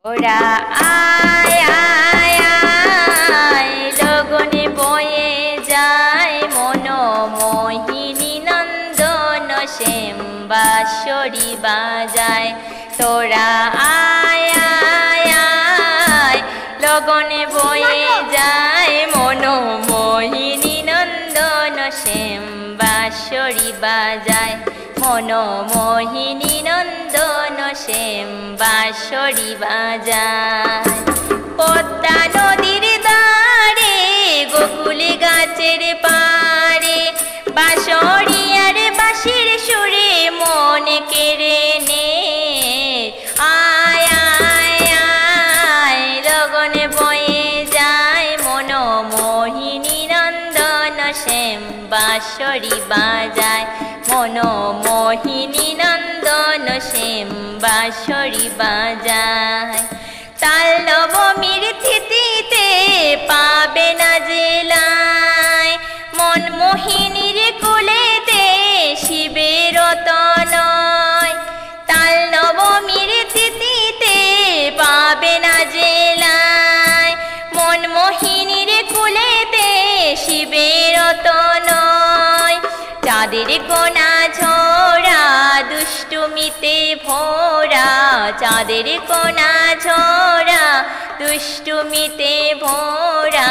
ওরা আয় আয় আয় লগনে বয়ে যায় মনোমোহিনী নন্দন শ্যাম বাঁশরি বাজায়। তোরা আয় আয় আয় লগনে বয়ে যায় মনোমোহিনী নন্দন শ্যাম বাঁশরি বাজায়। মনোমোহিনী নন্দন শ্যাম বাঁশরি বাজায়। পদ্মা নদীর ধারে গোকুল গাছের পাড়ে বাঁশরি আর বাঁশির সুরে মন কেড়ে নে। আয় আয় আয় লগনে বয়ে যায় মনোমোহিনী নন্দন শ্যাম বাঁশরি বাজায়। মনোমোহিনী নন্দন শ্যাম বাঁশরি বাজায়। তাল নবমীর তিথিতে পাবে না জেলায় মনমোহিনীর কোলেতে শিবের তনয়। তাল নবমীর তিথিতে পাবে না জেলায় মনমোহিনীর কোলেতে শিবের তনয়। চাঁদের কোনা ঝরা দুষ্টুমিতে ভরা চাঁদের কোনা ঝরা দুষ্টুমিতে ভরা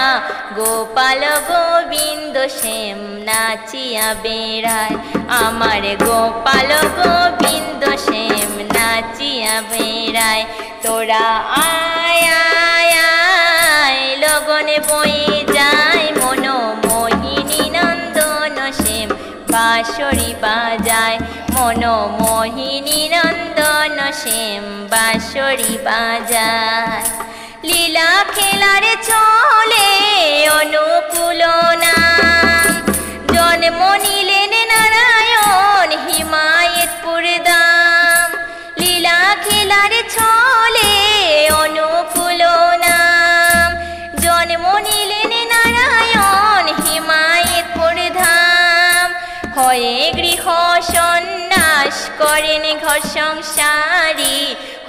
গোপাল গোবিন্দ শ্যাম নাচিয়া বেড়ায়। আমার গোপাল গোবিন্দ শ্যাম নাচিয়া বেড়ায়। তোরা আয় আয় আয় লগনে বয়ে যায় মনোমোহিনী নন্দন শ্যাম বাঁশরি বাজায়। মনোমোহিনী নন্দন শ্যাম বাঁশরি বাজায়। লীলা খেলার চলে অনুকূল নাম জন্ম নিলেন নারায়ণ হিমায়তপুর ধাম। লীলা খেলার চলে অনুকূল নাম জন্ম নিলেন নারায়ণ হিমায়তপুর ধাম। হয়ে গৃহ সন্ন্যাস করেন ঘর সংসারী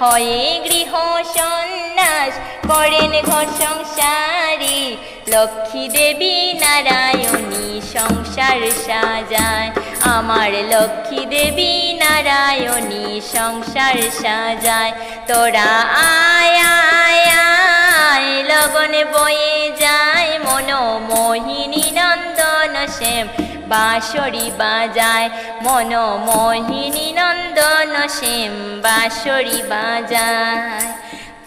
হয়ে গৃহ সন্ন্যাস করেন ঘর সংসারী। লক্ষ্মী দেবী নারায়ণী সংসার সাজায়। আমার লক্ষ্মী দেবী নারায়ণী সংসার সাজায়। তোরা আয় আয় আয় লগনে বয়ে যায় মনোমোহিনী নন্দন শ্যাম বাঁশরি বাজায়। মনোমোহিনী নন্দন শ্যাম বাঁশরি বাজায়।